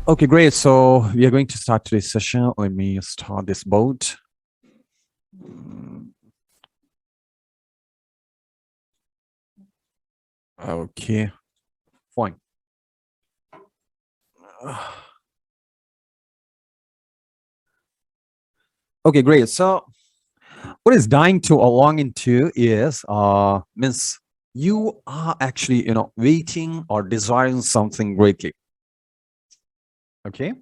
Okay, great. So we are going to start today's session. Let me start this board. Okay, fine. Okay, great. So what is dying to or longing to is means you are actually waiting or desiring something greatly. Okay.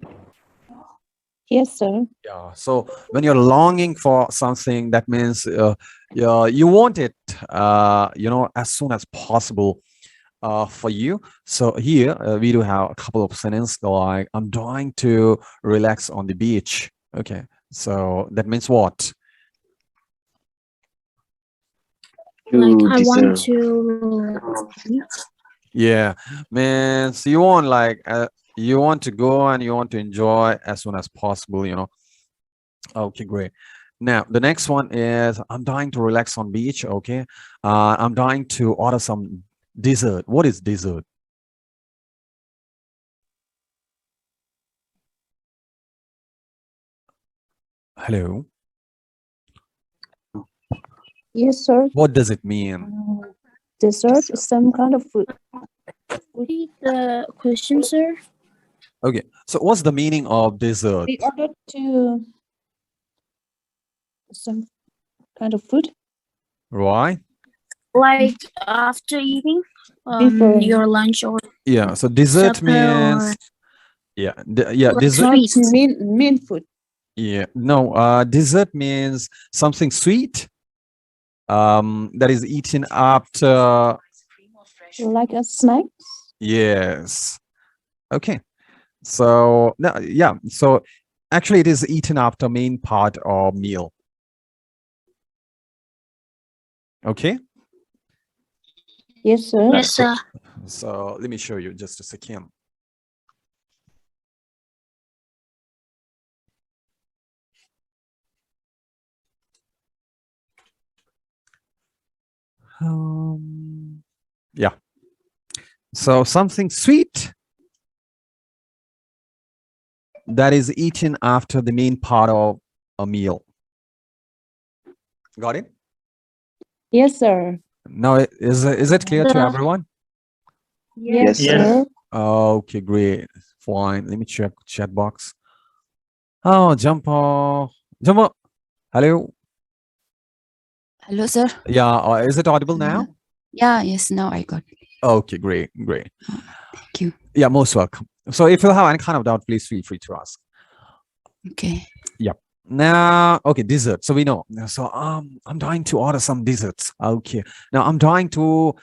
Yes, sir. Yeah. So when you're longing for something, that means you want it as soon as possible for you. So here we do have a couple of sentences like I'm trying to relax on the beach. Okay. So that means what? Like I want deserve. to. Yeah, means you want you want to go and you want to enjoy as soon as possible. Okay, great. Now the next one is I'm dying to relax on beach. Okay, I'm dying to order some dessert. What is dessert? Hello. Yes, sir. What does it mean? Dessert is some kind of food. Repeat the question, sir. Okay, so what's the meaning of dessert? We ordered to some kind of food. Right? Like after eating your lunch or Yeah. So dessert supper means or dessert. main food. Yeah. No. Dessert means something sweet. That is eaten after. Like a snack. Yes. Okay. So no, yeah. So actually, it is eaten after main part or meal. Okay. Yes, sir. Yes, sir. So let me show you just a second. Yeah. So something sweet that is eaten after the main part of a meal. Got it? Yes, sir. Now, is it clear to everyone? Yes, Yes. sir. Okay, great. Fine. Let me check chat box. Oh, Jumpo. Jumpo. Hello. Hello, sir. Yeah. Is it audible now? Yeah, yes, now I got it. Okay, great. Great. Thank you. Yeah, most welcome. So if you have any kind of doubt, please feel free to ask. Okay. Yep. Now, okay, dessert. So we know. So I'm trying to order some desserts. Okay. Now I'm trying to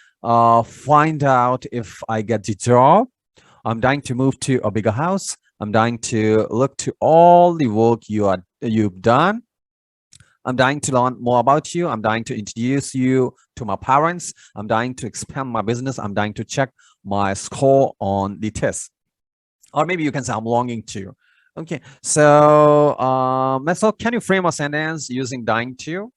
find out if I get the job. I'm dying to move to a bigger house. I'm dying to look to all the work you've done. I'm dying to learn more about you. I'm dying to introduce you to my parents. I'm dying to expand my business. I'm dying to check my score on the test. Or maybe you can say I'm longing to. Okay, so Method, can you frame a sentence using dying to?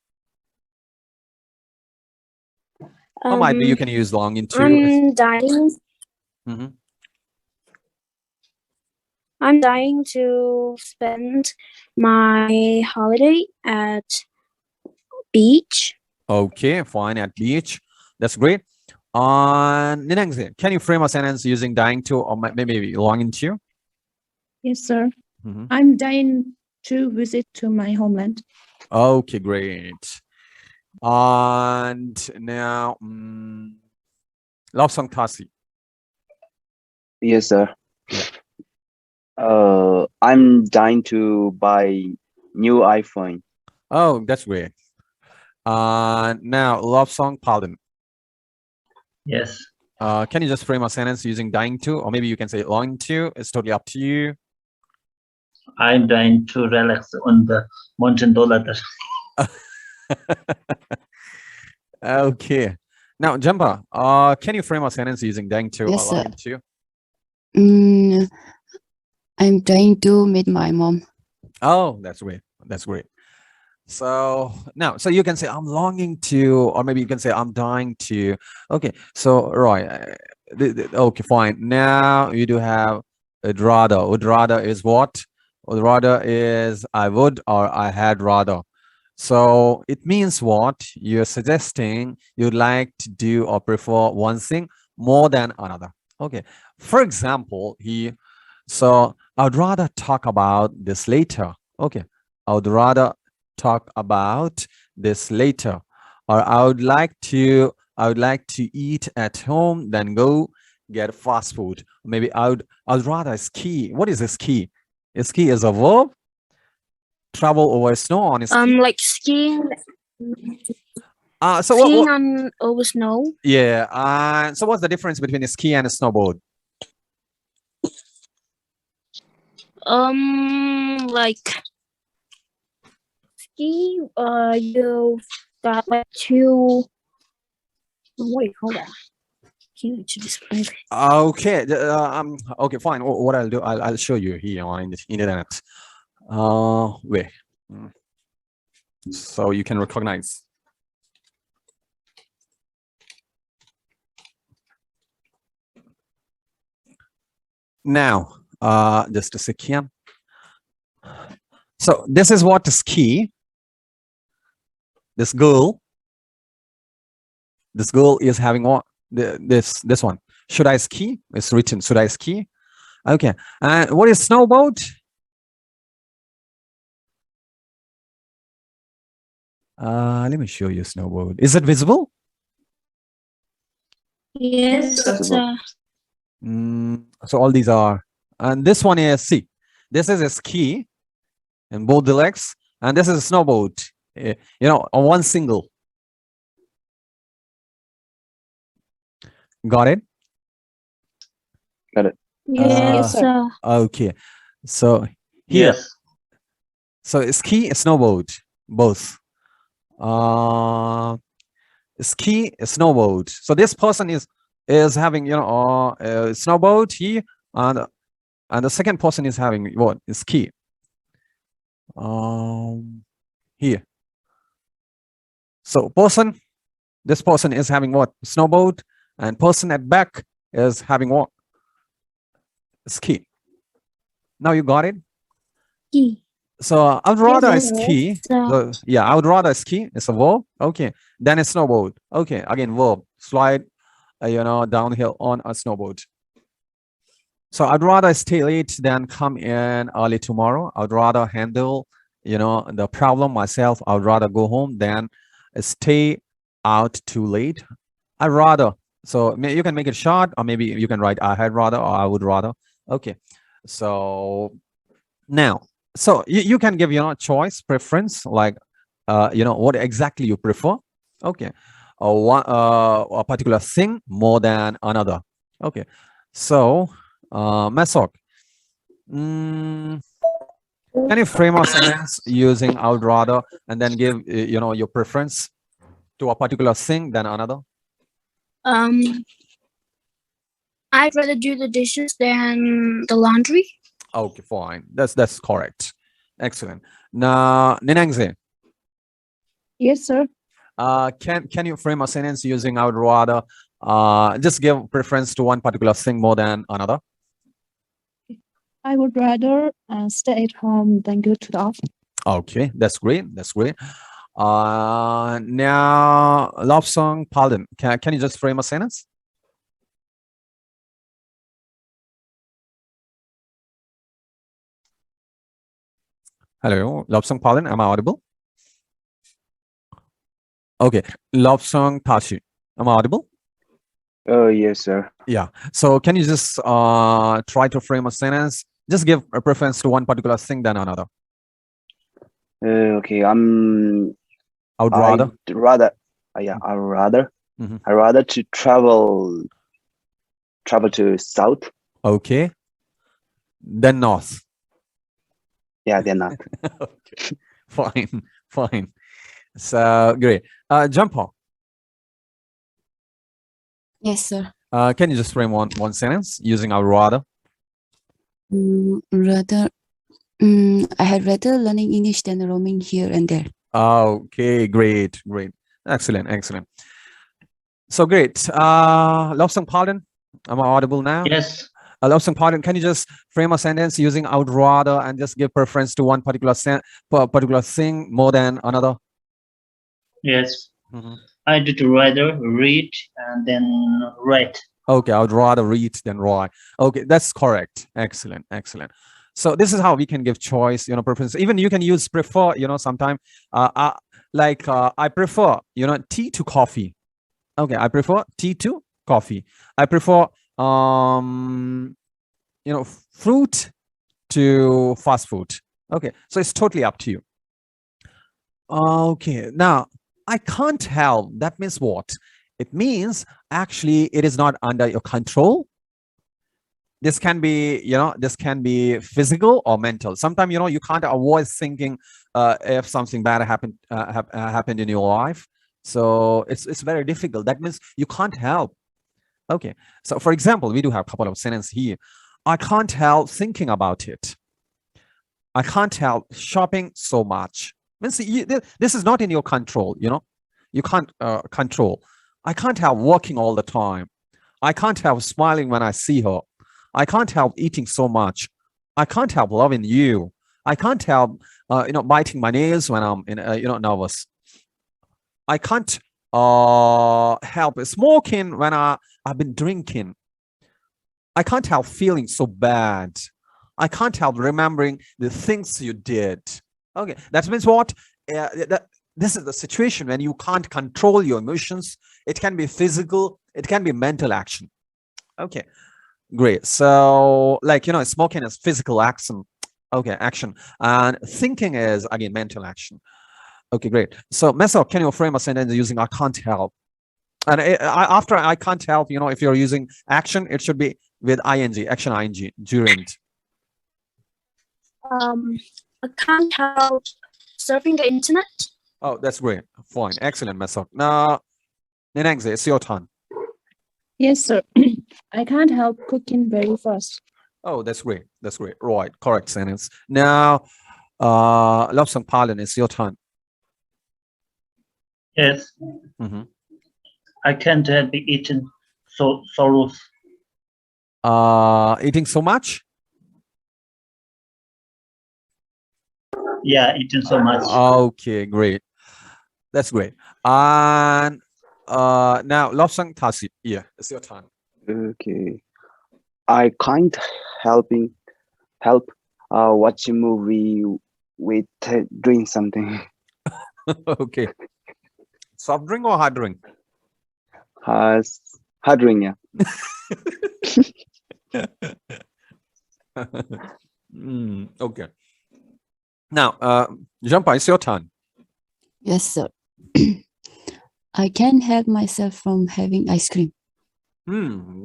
Or might be you can use longing to. I'm dying. Mm-hmm. I'm dying to spend my holiday at beach. Okay, fine, at beach. That's great. Ninangzi, can you frame a sentence using dying to or maybe longing to? Yes, sir. Mm-hmm. I'm dying to visit to my homeland. Okay, great. And now, Love Song Tasi. Yes, sir. Yeah. I'm dying to buy new iPhone. Oh, that's great. Now, Love Song Pardon. Yes. Can you just frame a sentence using dying to, or maybe you can say longing to? It's totally up to you. I'm dying to relax on the mountain DADA. Okay. Now, Jamba, can you frame a sentence using dying to Yes, or longing to? I'm trying to meet my mom. Oh, that's great. That's great. So now, so you can say I'm longing to, or maybe you can say I'm dying to. Okay. So right. Okay, fine. Now you do have Would rather. Would rather is what? Would rather is I would or I had rather. So it means what? You're suggesting you'd like to do or prefer one thing more than another. Okay. For example, so I'd rather talk about this later. Okay. I would rather talk about this later. Or I would like to eat at home than go get fast food. Maybe I'd rather ski. What is a ski? A ski is a verb. Travel over snow on a ski. Like skiing. So Skiing on over snow. Yeah. So what's the difference between a ski and a snowboard? Like ski. You got like two. Wait, hold on. Can you describe it? Okay. Okay. Fine. What I'll do, I'll show you here on the internet. Wait. So you can recognize. Now, just a second. So this is what ski. This girl is having what? This one. Should I ski? It's written. Should I ski? Okay. And what is snowboard? Let me show you snowboard. Is it visible? Yes. Possible. So all these are, and this one is see. This is a ski, and both the legs, and this is a snowboard. You know, on one single. Got it? Got it. Yes. Okay. So here, Yes. so ski, snowboard, both. Ski, snowboard. So this person is having, you know, snowboard here, and the second person is having what? Ski. Here. So this person is having what? Snowboard, and person at back is having what? Ski. Now you got it? Ski. So I'd rather yes, ski. so- So, yeah, I would rather ski. It's a verb. Okay. Then a snowboard. Okay. Again, verb. Slide, you know, downhill on a snowboard. So I'd rather stay late than come in early tomorrow. I'd rather handle, you know, the problem myself. I'd rather go home than stay out too late. I'd rather. So you can make it short, or maybe you can write I had rather or I would rather. Okay. So now, so you can give, you know, choice, preference, like, you know, what exactly you prefer. Okay. Or a particular thing more than another. Okay. So, Masok, can you frame a sentence using I would rather and then give, you know, your preference to a particular thing than another? I'd rather do the dishes than the laundry. Okay, fine. That's correct. Excellent. Now, Ninangze, Yes, sir. can you frame a sentence using I would rather? Just give preference to one particular thing more than another. I would rather stay at home than go to the office. Okay, that's great. That's great. Now, love song, pardon. Can you just frame a sentence? Hello, love song, pardon. Am I audible? Okay, love song, Tashi. Am I audible? Oh, yes, sir. Yeah. So can you just try to frame a sentence? Just give a preference to one particular thing than another. Okay. I would rather. I'd rather. Yeah, I'd rather. Mhm. I'd rather to travel to south. Okay. Then north. Yeah, they're not. Okay. Fine. Fine. So great. Jumper. Yes, sir. Can you just frame one sentence using I would rather? Rather, I had rather learning English than roaming here and there. Okay, great, great. Excellent, excellent. So great. Love song, pardon. Am I audible now? Yes. Lobsang, pardon, can you just frame a sentence using I would rather and just give preference to one particular particular thing more than another? Yes. Mhm. I did rather read and then write. Okay, I would rather read than write. Okay, that's correct. Excellent, excellent. So this is how we can give choice, preference. Even you can use prefer, sometime I prefer, tea to coffee. Okay, I prefer tea to coffee. I prefer fruit to fast food. Okay, so it's totally up to you. Okay, now I can't help. That means what? It means actually it is not under your control. This can be, this can be physical or mental. Sometimes, you can't avoid thinking if something bad happened in your life. So it's very difficult. That means you can't help. Okay. So for example, we do have a couple of sentences here. I can't help thinking about it. I can't help shopping so much. Means this is not in your control, you can't control. I can't help working all the time. I can't help smiling when I see her. I can't help eating so much. I can't help loving you. I can't help, biting my nails when I'm nervous. I can't help smoking when I've been drinking. I can't help feeling so bad. I can't help remembering the things you did. Okay, that means what? This is the situation when you can't control your emotions. It can be physical, it can be mental action. Okay, great. So smoking is physical action. Okay, action. And thinking is again mental action. Okay, great. So Mesa, can you frame a sentence using I can't help? And after I can't help, if you're using action, it should be with ing, action ing, gerund. I can't help surfing the internet. Oh, that's great. Fine. Excellent, Mesa. Now, Nenangze, it's your turn. Yes, sir. I can't help cooking very fast. Oh, that's great. That's great. Right. Correct sentence. Now, Lobsang Palin, it's your turn. Yes. Mhm. I can't help eating sorrows. Eating so much? Yeah, eating so much. Okay, great. That's great. And now Lobsang Tasi, yeah, it's your turn. Okay. I can't help watch a movie with doing something. Okay. Soft drink or hard drink? Hard drink, yeah. Okay. Now, Jampa, it's your turn. Yes, sir. I can't help myself from having ice cream.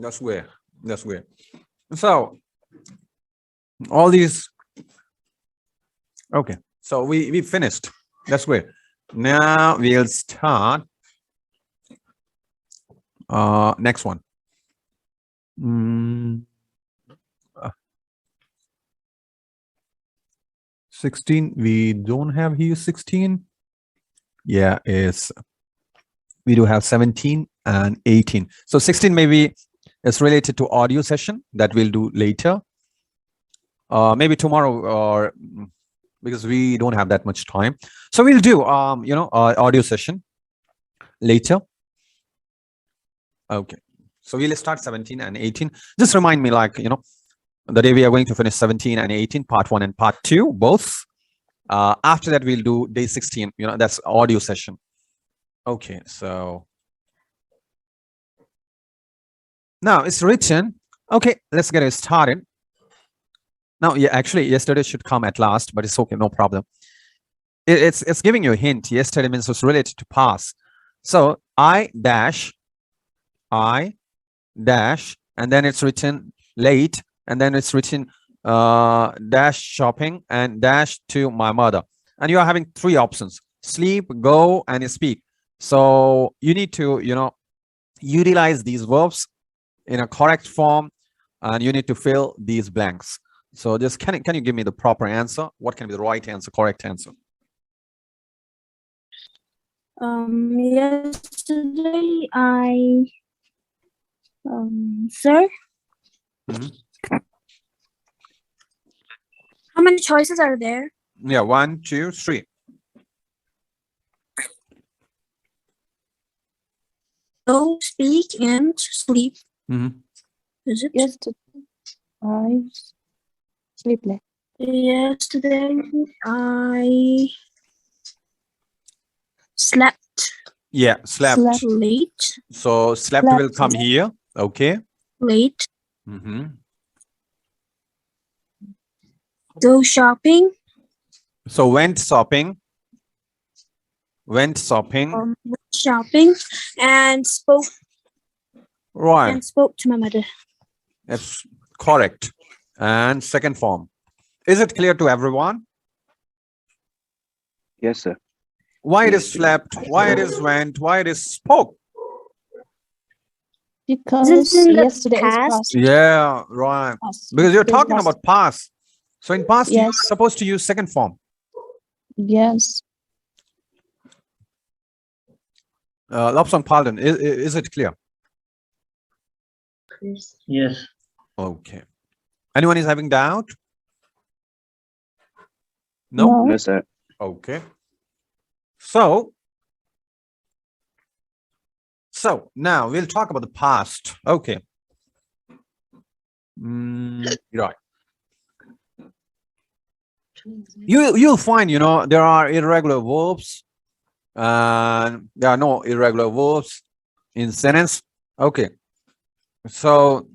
That's weird. That's weird. So, all these. Okay. So we finished. That's weird. Now we'll start. Next one. 16. We don't have here 16. Yeah, we do have 17 and 18. So 16 maybe is related to audio session that we'll do later. Maybe tomorrow, or because we don't have that much time. So we'll do audio session later. Okay. So we'll start 17 and 18. Just remind me, the day we are going to finish 17 and 18, part 1 and part 2, both. After that, we'll do day 16. That's audio session. Okay, so now it's written. Okay, let's get it started. Now, yeah, actually, yesterday should come at last, but it's okay, no problem. It's giving you a hint. Yesterday means it's related to past. So I dash, and then it's written late, and then it's written dash shopping and dash to my mother. And you are having 3 options: sleep, go, and speak. So you need to, utilize these verbs in a correct form, and you need to fill these blanks. So just can you give me the proper answer? What can be the right answer, correct answer? Yesterday I sir. How many choices are there? Yeah, 1, 2, 3. Go, speak, and sleep. Mhm. Is it? Yesterday, I sleep late. Yesterday, I slept Yeah, slept. Slept. late. So slept Slept. will come here. Okay. Late. Mhm. Go shopping. So went shopping. Went shopping. Went shopping, and spoke Right. to my mother. That's correct. And second form. Is it clear to everyone? Yes, sir. Why it Yes, is sir. slept? Why it is went? Why it is spoke? Because in the yesterday is past? past. Yeah, right. Past. Because you're Yesterday is talking past. about past. So in past, you're Yes. supposed to use second form. Yes. Lobsang Palden, is it clear? Yes. Okay. Anyone is having doubt? No? No, sir. Okay. So now we'll talk about the past. Okay. Right. You'll find, there are irregular verbs and there are no irregular verbs in sentence. Okay. So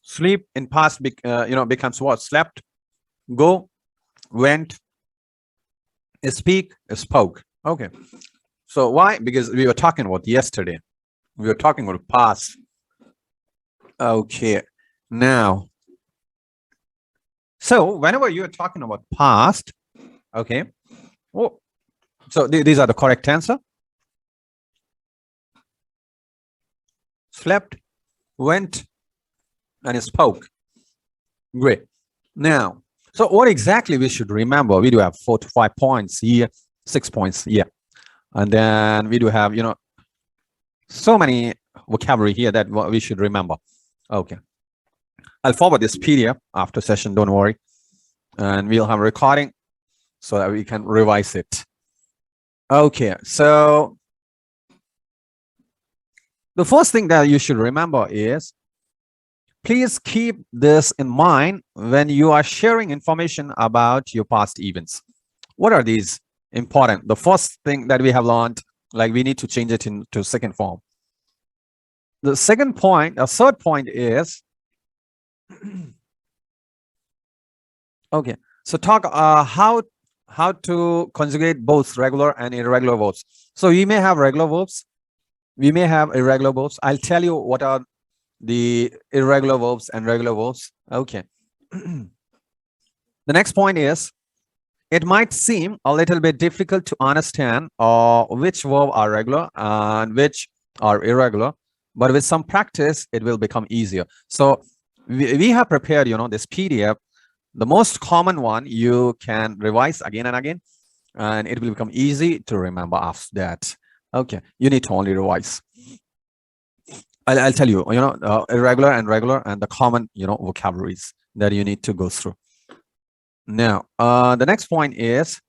sleep in past becomes what? Slept, go, went, speak, spoke. Okay. So why? Because we were talking about yesterday. We were talking about past. Okay. Now, so whenever you are talking about past, okay. Oh, so these are the correct answer. Slept, went, and spoke. Great. Now, so what exactly we should remember? We do have 4 to 5 points here, 6 points here. And then we do have, so many vocabulary here that we should remember. Okay. I'll forward this PDF after session, don't worry. And we'll have a recording so that we can revise it. Okay, so the first thing that you should remember is, please keep this in mind when you are sharing information about your past events. What are these important? The first thing that we have learned, like we need to change it into second form. The second point, a third point is, okay, so talk how to conjugate both regular and irregular verbs. So we may have regular verbs, we may have irregular verbs. I'll tell you what are the irregular verbs and regular verbs. Okay. The next point is, it might seem a little bit difficult to understand which verb are regular and which are irregular, but with some practice, it will become easier. So we have prepared, this PDF. The most common one you can revise again and again, and it will become easy to remember after that. Okay, you need to only revise. I'll tell you, irregular and regular and the common, vocabularies that you need to go through. Now, the next point is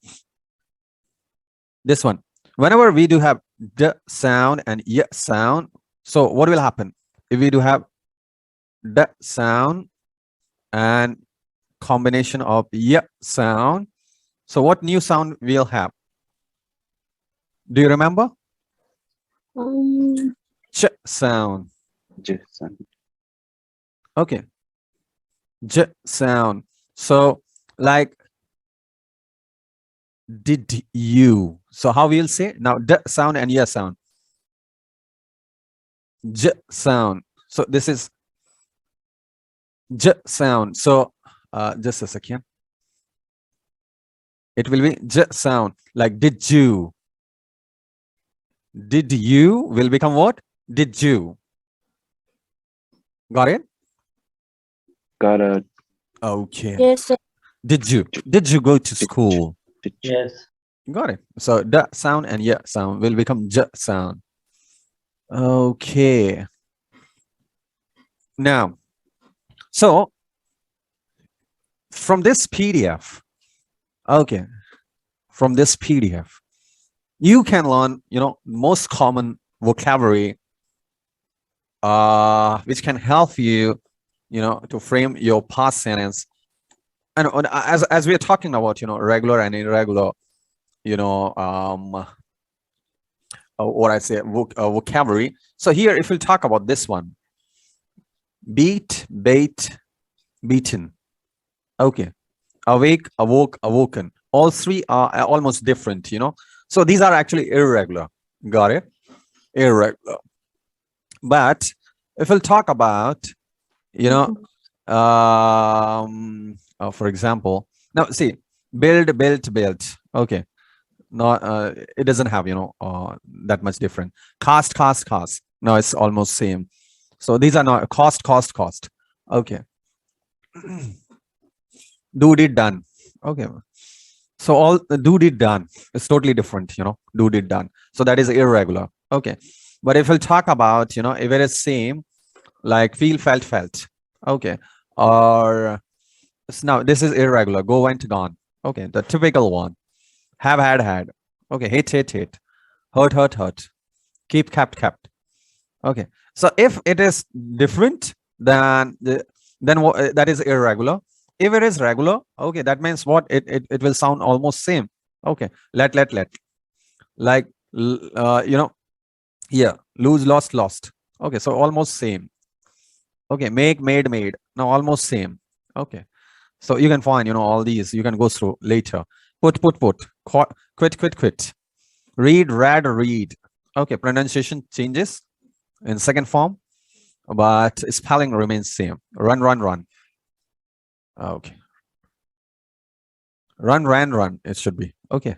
this one. Whenever we do have d sound and y sound, so what will happen if we do have d sound and combination of y sound? So what new sound we'll have? Do you remember? Ch sound. J sound. Okay. J sound. So like, did you? So how we'll say now d sound and y sound. J sound. So this is J sound. So just a second. It will be J sound, like did you. Did you will become what? Did you. Got it? Got a Okay. Yes, sir. Did you go to school? Yes. Got it. So d sound and y sound will become j sound. Okay. Now, so from this PDF, okay, from this PDF, you can learn, most common vocabulary, which can help you, to frame your past sentence. And as we are talking about, regular and irregular, what I say, vocabulary. So here, if we'll talk about this one, beat, bait, beaten. Okay, awake, awoke, awoken. All three are almost different, So these are actually irregular. Got it? Irregular. But if we'll talk about, for example, now see, build, built, built. Okay, not it doesn't have that much different. Cast, cast, cast. No, it's almost same. So these are not cost, cost, cost. Okay. Do, did, done. Okay. So all do, did, done is totally different, do, did, done. So that is irregular. Okay. But if we'll talk about, if it is same, like feel, felt, felt. Okay. Or now this is irregular. Go, went, gone. Okay. The typical one. Have, had, had. Okay. Hate, hate, hate. Hurt, hurt, hurt. Keep, kept, kept. Okay. So if it is different, then that is irregular. If it is regular, okay, that means what? It will sound almost same. Okay. Let. Like, yeah. Lose, lost, lost. Okay. So almost same. Okay. Make, made, made. Now almost same. Okay. So you can find, all these. You can go through later. Put. Quit, quit. Read, read, read. Okay. Pronunciation changes in second form, but spelling remains same. Run, run, run. Okay. Run, ran, run. It should be. Okay.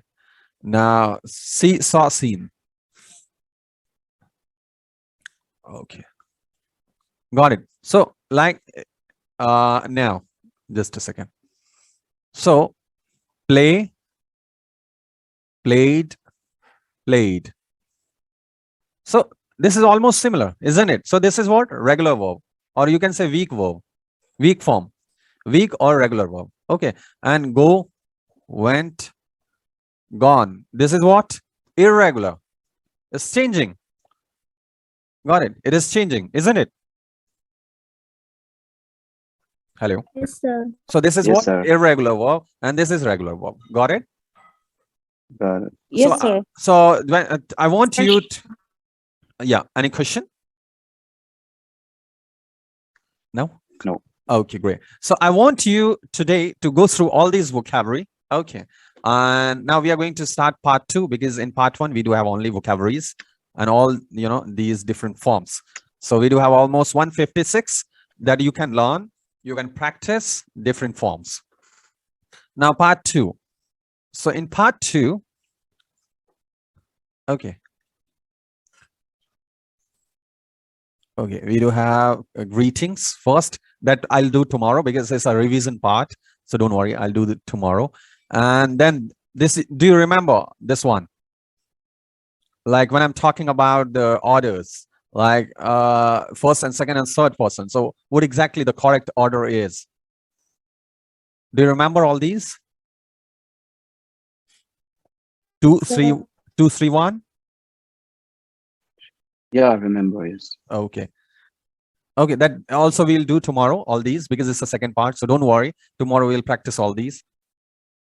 Now, see, saw, seen. Okay. Got it. So, like, now, just a second. So, play, played, played. So, this is almost similar, isn't it? So, this is what? Regular verb. Or you can say weak verb. Weak form. Weak or regular verb. Okay. And go, went, gone. This is what? Irregular. It's changing. Got it. It is changing, isn't it? Hello. Yes, sir. So this is Yes, what? sir. Irregular verb. And this is regular verb. Got it? Got it. Yes, So, sir. So when, I want you to, yeah. Any question? No? No. Okay, great. So I want you today to go through all these vocabulary. Okay. And now we are going to start part 2, because in part 1, we do have only vocabularies and all, these different forms. So we do have almost 156 that you can learn. You can practice different forms. Now part 2. So in part 2, okay. Okay, we do have greetings first that I'll do tomorrow, because it's a revision part. So don't worry, I'll do it tomorrow. And then this, do you remember this one? Like when I'm talking about the orders, like first and second and third person. So what exactly the correct order is? Do you remember all these? 2, 3, 2, 3, 1. Yeah, I remember. Yes. Okay. Okay, that also we'll do tomorrow, all these, because it's the second part. So don't worry. Tomorrow we'll practice all these.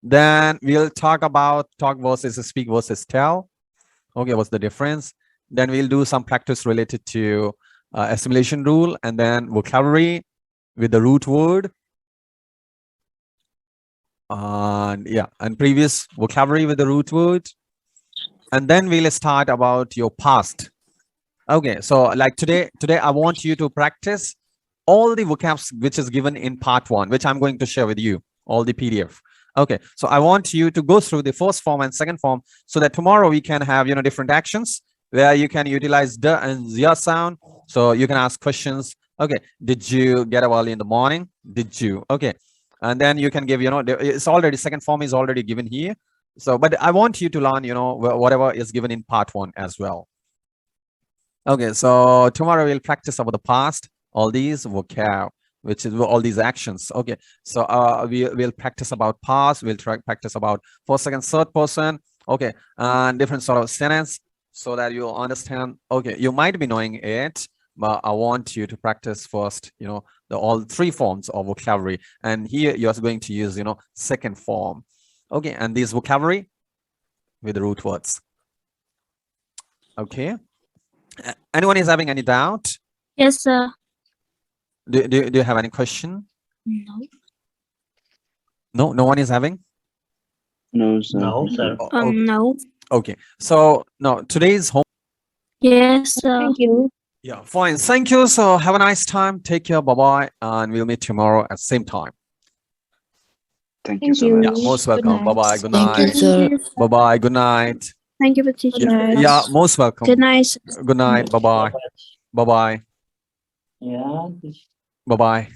Then we'll talk about talk versus speak versus tell. Okay, what's the difference? Then we'll do some practice related to assimilation rule, and then vocabulary with the root word. And yeah, and previous vocabulary with the root word. And then we'll start about your past. Okay, so like today I want you to practice all the vocabs which is given in part 1, which I'm going to share with you, all the PDF. Okay, so I want you to go through the first form and second form, so that tomorrow we can have, different actions where you can utilize the and the sound. So you can ask questions. Okay, did you get up early in the morning? Did you? Okay, and then you can give, it's already, second form is already given here. So, but I want you to learn, whatever is given in part 1 as well. Okay, so tomorrow we'll practice about the past, all these vocab which is all these actions. Okay, so we'll practice about past, we'll practice about first, second, third person. Okay, and different sort of sentence, so that you understand. Okay, you might be knowing it, but I want you to practice first, all three forms of vocabulary, and here you're going to use, second form. Okay, and this vocabulary with the root words. Okay, anyone is having any doubt? Yes, sir. Do you have any question? No. No one is having. No, sir. No, sir. Okay. No. Okay, so now today's home. Yes, sir. Thank you. Yeah, fine. Thank you. So have a nice time. Take care. Bye-bye. And we'll meet tomorrow at same time. Thank you Thank so you. much. Yeah, most Good welcome. night. Bye-bye. Good Thank you, night. sir. Bye-bye. Good night. Thank you for teaching Good night. us. Yeah, most welcome. Good night. Good night. Bye-bye. Bye-bye. Yeah. Bye-bye.